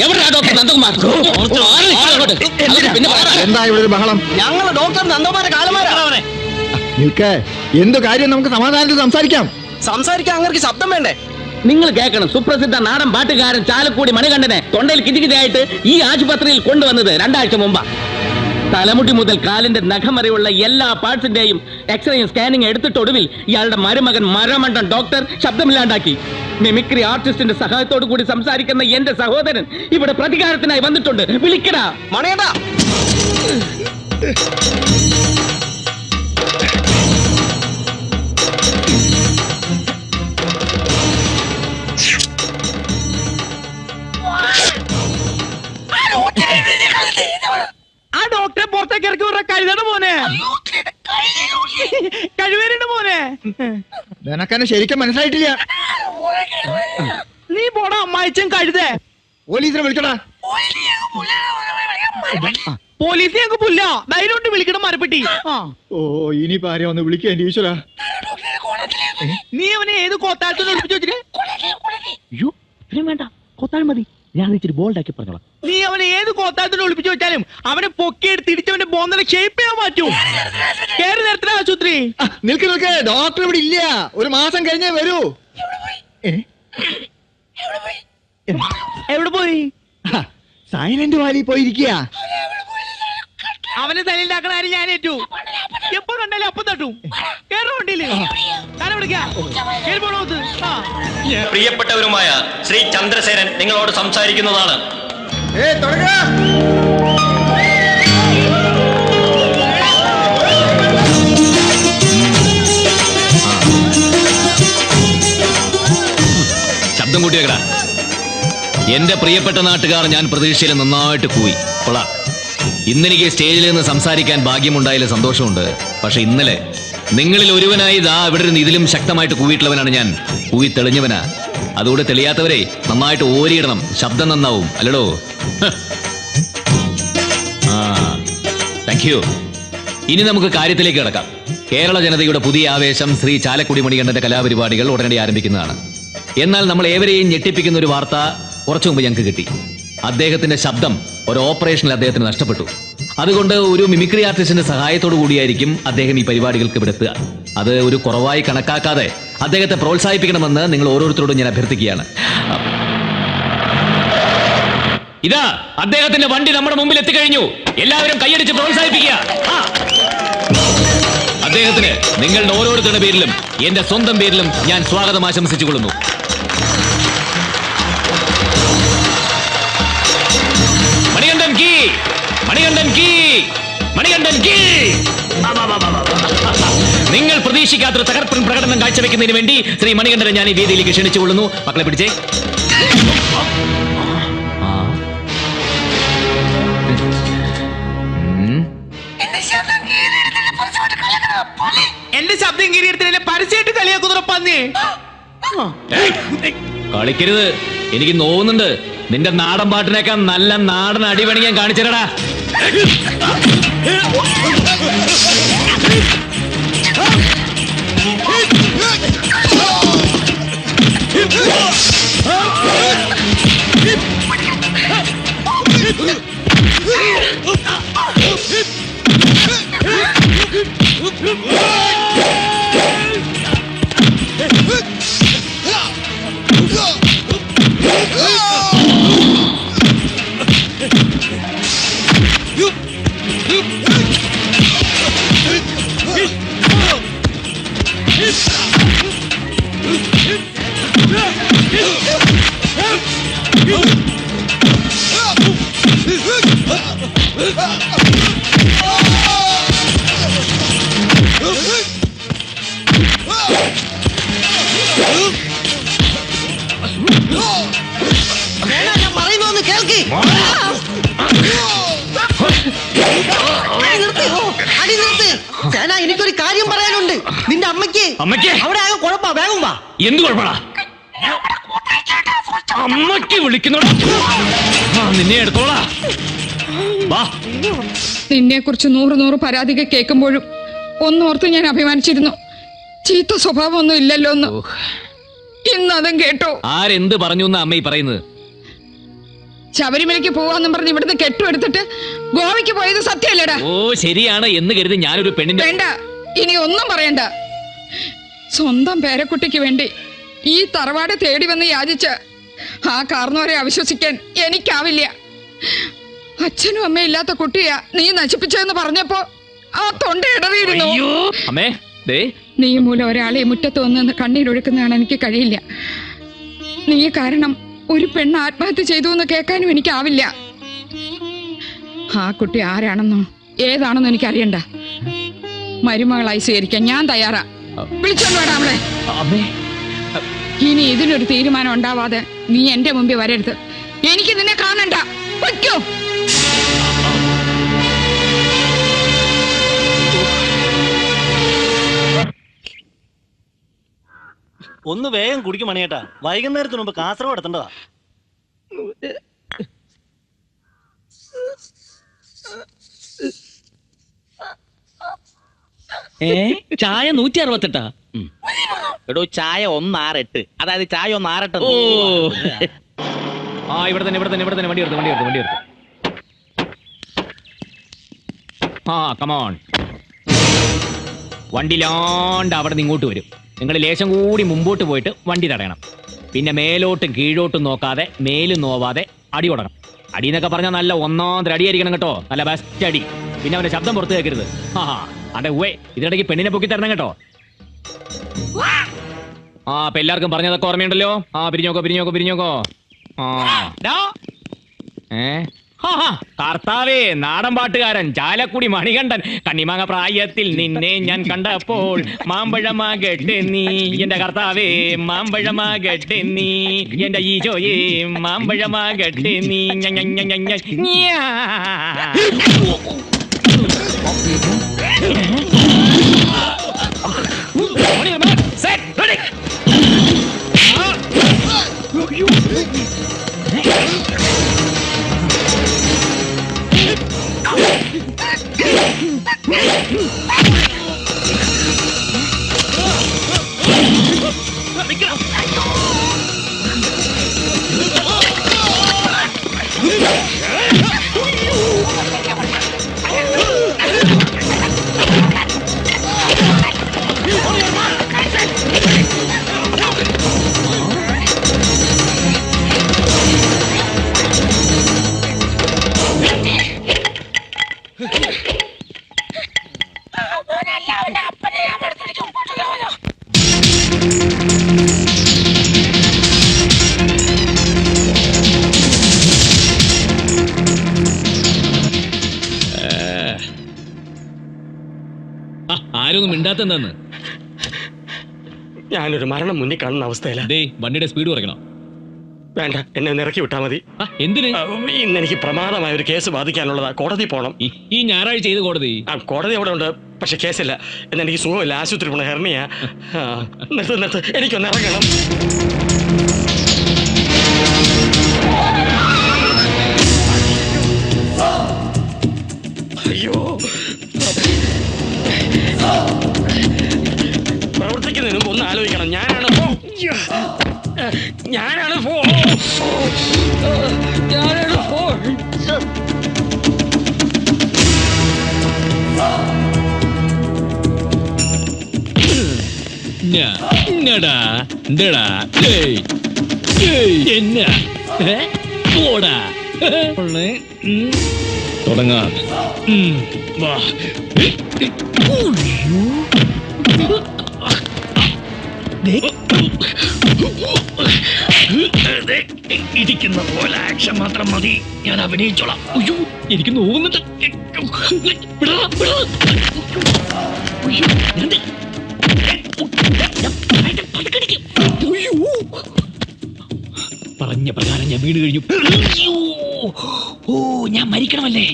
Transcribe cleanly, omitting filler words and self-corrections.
എവിടെയാ ഡോക്ടർ നന്ദകുമാർ? എന്താ ഇവിടെ ഒരു ബഹളം? ഞങ്ങൾ ഡോക്ടർ നന്ദകുമാരെ കാലമാരാണ്. നിൽക്ക്, എന്ത് കാര്യം നമുക്ക് സമാധാനത്തിൽ സംസാരിക്കാം. സംസാരിക്കാൻ അങ്ങനെ ശബ്ദം വേണ്ടേ? നിങ്ങൾ കേൾക്കണം. സുപ്രസിദ്ധ നാടൻ പാട്ടുകാരൻ ചാലക്കുടി മണികണ്ഠനെ തൊണ്ടയിൽ കിറ്റിക്കിറ്റായിട്ട് ഈ ആശുപത്രിയിൽ കൊണ്ടുവന്നത് 2 ആഴ്ച മുമ്പാ. തലമുടി മുതൽ കാലിന്റെ നഖം വരെയുള്ള എല്ലാ പാർട്സിന്റെയും എക്സ്റേയും സ്കാനിങ് എടുത്തിട്ടൊടുവിൽ ഇയാളുടെ മരുമകൻ മരമണ്ടൻ ഡോക്ടർ ശബ്ദമില്ലാണ്ടാക്കി. മിമിക്രി ആർട്ടിസ്റ്റിന്റെ സഹായത്തോടു കൂടി സംസാരിക്കുന്ന എന്റെ സഹോദരൻ ഇവിടെ പ്രതികാരത്തിനായി വന്നിട്ടുണ്ട്. വിളിക്കടാ മണേടാ. ആ ഡോക്ടറെ പുറത്തേക്ക് ഇറക്കി വിട. കഴുതണ മോനെ, കഴിവേരുണ്ട് മോനെ. നിനക്കെന്നെ ശരിക്കും മനസ്സിലായിട്ടില്ല. നീ പോടാ അമ്മായിച്ചും കഴുതേ. പോലീസിനെ വിളിക്കടാ. പോലീസിനെ ഞങ്ങൾക്ക് പുല്ല. ധൈര്യം കൊണ്ട് വിളിക്കണം മരപ്പെട്ടി. ഓ, ഇനിയിപ്പോ ആരെയാ ഒന്ന് വിളിക്കുക എന്റെ ഈശ്വര. നീ അവനെ ഏത് കോത്താഴത്തിന് ഒളിപ്പിച്ചു വെച്ചിട്ട്? അയ്യോ വേണ്ട, കോത്താഴ് മതി. ഞാൻ ഇച്ചിരി ബോൾഡാക്കി പറഞ്ഞോളാം. നീ അവനെ ഏത് കോത്താഴത്തിന് ഒളിപ്പിച്ചു വെച്ചാലും അവനെ പൊക്കിയെടുത്ത് തിരിച്ചവന്റെ ബോന്തനെ ഷേപ്പ് ചെയ്യാൻ പറ്റും. കേറി നേരത്തെ ആശുപത്രി. നിൽക്ക് നിൽക്ക്, ഡോക്ടർ ഇവിടെ ഇല്ല. 1 മാസം കഴിഞ്ഞേ വരൂ. എവിടെ പോയി? സൈലന്റ് വാലി പോയിരിക്കുക. അവനെ തലയിലാക്കണ ആരും ഞാൻ ഏറ്റു. എപ്പോ കണ്ടാലും അപ്പം തട്ടും. കേരള വണ്ടിയില് പ്രിയപ്പെട്ടവരുമായ ശ്രീ ചന്ദ്രസേനൻ നിങ്ങളോട് സംസാരിക്കുന്നതാണ്. ശബ്ദം കൂട്ടിയേക്കടാ. എന്റെ പ്രിയപ്പെട്ട നാട്ടുകാർ, ഞാൻ പ്രതീക്ഷയിൽ നന്നായിട്ട് കൂയി. കൊള്ളാം. ഇന്നെനിക്ക് സ്റ്റേജിൽ നിന്ന് സംസാരിക്കാൻ ഭാഗ്യമുണ്ടായാലും സന്തോഷമുണ്ട്. പക്ഷെ ഇന്നലെ നിങ്ങളിൽ ഒരുവനായി ഇവിടെ നിന്ന് ഇതിലും ശക്തമായിട്ട് കൂവിയിട്ടുള്ളവനാണ് ഞാൻ. കൂവി തെളിഞ്ഞവനാ. അതുകൂടെ തെളിയാത്തവരെ നന്നായിട്ട് ഓരിയിടണം. ശബ്ദം നന്നാവും, അല്ലടോ? Thank you. ഇനി നമുക്ക് കാര്യത്തിലേക്ക് കിടക്കാം. കേരള ജനതയുടെ പുതിയ ആവേശം ശ്രീ ചാലക്കുടി മണികണ്ഠന്റെ കലാപരിപാടികൾ ഉടനടി ആരംഭിക്കുന്നതാണ്. എന്നാൽ നമ്മൾ ഏവരെയും ഞെട്ടിപ്പിക്കുന്ന ഒരു വാർത്ത കുറച്ചു മുമ്പ് ഞങ്ങൾക്ക് കിട്ടി. അദ്ദേഹത്തിന്റെ ശബ്ദം ഒരു ഓപ്പറേഷനിൽ അദ്ദേഹത്തിന് നഷ്ടപ്പെട്ടു. അതുകൊണ്ട് ഒരു മിമിക്രി ആർട്ടിസ്റ്റിന്റെ സഹായത്തോടു കൂടിയായിരിക്കും അദ്ദേഹം ഈ പരിപാടികൾക്ക് ഇവിടെ എത്തുക. അത് ഒരു കുറവായി കണക്കാക്കാതെ അദ്ദേഹത്തെ പ്രോത്സാഹിപ്പിക്കണമെന്ന് നിങ്ങൾ ഓരോരുത്തരോടും ഞാൻ അഭ്യർത്ഥിക്കുകയാണ്. ഇതാ അദ്ദേഹത്തിന്റെ വണ്ടി നമ്മുടെ മുമ്പിൽ എത്തിക്കഴിഞ്ഞു. എല്ലാവരും കൈയടിച്ച് പ്രോത്സാഹിപ്പിക്കുക. അദ്ദേഹത്തിന് നിങ്ങളുടെ ഓരോരുത്തരുടെ പേരിലും എന്റെ സ്വന്തം പേരിലും ഞാൻ സ്വാഗതം ആശംസിച്ചുകൊള്ളുന്നു. നിങ്ങൾ പ്രതീക്ഷിക്കാത്തൊരു തകർപ്പൻ പ്രകടനം കാഴ്ചവെക്കുന്നതിന് വേണ്ടി ശ്രീ മണികണ്ഠനെ ഞാൻ ഈ വേദിയിലേക്ക് ക്ഷണിച്ചുകൊള്ളുന്നു. മക്കളെ പിടിച്ചേ. എന്റെ ശബ്ദം കീറിയെടുത്തില്ല, പരസ്യമായിട്ട് കളിയാക്കുന്ന പന്നി. കളിക്കരുത്. എനിക്ക് നോവുന്നുണ്ട്. നിന്റെ നാടൻ പാട്ടിനേക്കാൾ നല്ല നാടൻ അടിപണി ഞാൻ കാണിച്ചേരടാ. എനിക്കൊരു കാര്യം പറയാനുണ്ട്. നിന്റെ അമ്മയ്ക്ക് അവിടെ ആകെ കുഴപ്പാ. വേഗം വാ. എന്ത് കുഴപ്പമാ? അമ്മയ്ക്ക് വിളിക്കുന്നോടാ. നിന്നെ എടുത്തോളാ. നിന്നെ കുറിച്ച് 100 പരാതികൾ കേൾക്കുമ്പോഴും ഒന്നോർത്ത് ഞാൻ അഭിമാനിച്ചിരുന്നു. ചീത്ത സ്വഭാവമൊന്നും ഇല്ലല്ലോ എന്ന്. ഇന്ന് അതും കേട്ടോ. ആരെന്ത് പറഞ്ഞു എന്നാ അമ്മ ഈ പറയുന്നത്? ശബരിമലയ്ക്ക് പോവാന്നും പറഞ്ഞ് ഇവിടുന്ന് കെട്ടുമെടുത്തിട്ട് ഗോവയ്ക്ക് പോയത് സത്യമല്ലേടാ? ഓ ശരിയാണ് എന്ന് കരുതി ഞാനൊരു പെണ്ണിന്റെ... വേണ്ട, ഇനി ഒന്നും പറയണ്ട. സ്വന്തം പേരക്കുട്ടിക്ക് വേണ്ടി ഈ തറവാട് തേടി വന്ന് യാചിച്ച് ആ കാർന്നവരെ അവിശ്വസിക്കാൻ എനിക്കാവില്ല. അച്ഛനും അമ്മയും ഇല്ലാത്ത കുട്ടിയാ നീ നശിപ്പിച്ചതെന്ന് പറഞ്ഞപ്പോ ആ തൊണ്ട ഇടറിയിരുന്നു. അമ്മേ ദേ, നീ മൂലം ഒരാളെ മുറ്റത്ത് വന്ന് കണ്ണീരൊഴുക്കുന്നതാണ് എനിക്ക് കഴിയില്ല. നീ കാരണം ഒരു പെണ്ണ് ആത്മഹത്യ ചെയ്തു എന്ന് കേൾക്കാനും എനിക്കാവില്ല. ആ കുട്ടി ആരാണെന്നോ ഏതാണെന്നോ എനിക്കറിയണ്ട. മരുമകളായി സ്വീകരിക്കാൻ ഞാൻ തയ്യാറാ. വിളിച്ചോണ്ട് വേടാ അവളെ. അമ്മേ ഇനി ഇതിനൊരു തീരുമാനം ഉണ്ടാവാതെ നീ എന്റെ മുമ്പിൽ വരരുത്. എനിക്ക് നിന്നെ കാണണ്ട. വയ്ക്കോ. ഒന്ന് വേഗം കുടിക്കും മണിയേട്ടാ, വൈകുന്നേരത്തിന് മുമ്പ് കാസർഗോഡ് എത്തേണ്ടതാ. ചായ 168. എടോ ചായ 168, അതായത് ചായ 168. ഓ ആ ഇവിടെ തന്നെ വണ്ടി എടുത്ത്. ആ കമോൺ, വണ്ടിയിലാണ്ട് അവിടെ നിന്ന് ഇങ്ങോട്ട് വരും. നിങ്ങൾ ലേശം കൂടി മുമ്പോട്ട് പോയിട്ട് വണ്ടി തടയണം. പിന്നെ മേലോട്ടും കീഴോട്ടും നോക്കാതെ മേലും നോവാതെ അടി കൊടുക്കണം. അടി എന്നൊക്കെ പറഞ്ഞാൽ നല്ല ഒന്നാന്തര അടിയായിരിക്കണം കേട്ടോ, നല്ല ബെസ്റ്റ് അടി. പിന്നെ അവന്റെ ശബ്ദം പുറത്ത് കേൾക്കരുത്. അതെ ഉവേ, ഇതിനിടയ്ക്ക് പെണ്ണിനെ പൊക്കി തരണം കേട്ടോ. ആ അപ്പൊ എല്ലാവർക്കും പറഞ്ഞതൊക്കെ ഓർമ്മയുണ്ടല്ലോ. ആ പിരിഞ്ഞോക്കോ. കർത്താവേ, നാടൻ പാട്ടുകാരൻ ചാലക്കുടി മണികണ്ഠൻ. കണ്ണിമാങ്ങ പ്രായത്തിൽ നിന്നെ ഞാൻ കണ്ടപ്പോൾ മാമ്പഴമാകട്ടെ നീ എന്റെ കർത്താവേ, മാമ്പഴമാകട്ടെ നീ എന്റെ ഈശോയേ, മാമ്പഴമാകട്ടെ നീ. ആരൊന്നും മിണ്ടാത്തെന്താന്ന്? ഞാനൊരു മരണം മുന്നിൽ കാണുന്ന അവസ്ഥയില. വണ്ടിയുടെ സ്പീഡ് കുറയ്ക്കണം. വേണ്ട, എന്നെ ഒന്ന് ഇറക്കി വിട്ടാൽ മതി. എന്തിന്? ഇന്ന് എനിക്ക് പ്രമാദമായ ഒരു കേസ് ബാധിക്കാനുള്ളതാ. കോടതി പോകണം. ഈ ഞായറാഴ്ച ചെയ്ത് കോടതി? കോടതി അവിടെ ഉണ്ട്, പക്ഷെ കേസില്ല. എന്നാ എനിക്ക് സുഖമില്ല, ആശുപത്രി പോണ ഹെർണിയ. നിർത്ത്, എനിക്കൊന്ന് ഇറങ്ങണം. അയ്യോ, പ്രവർത്തിക്കുന്നതിന് മുമ്പ് ഒന്ന് ആലോചിക്കണം. ഞാനാണ് തുടങ്ങാം. ഇരിക്കുന്ന പോലെ ആക്ഷൻ മാത്രം മതി, ഞാൻ അഭിനയിച്ചോളാം. അയ്യോ, എനിക്ക് നോവുന്നുണ്ട്. പറഞ്ഞ പ്രകാരം ഞാൻ വീട് കഴിഞ്ഞു. ഓ, ഞാൻ മരിക്കണമല്ലേ?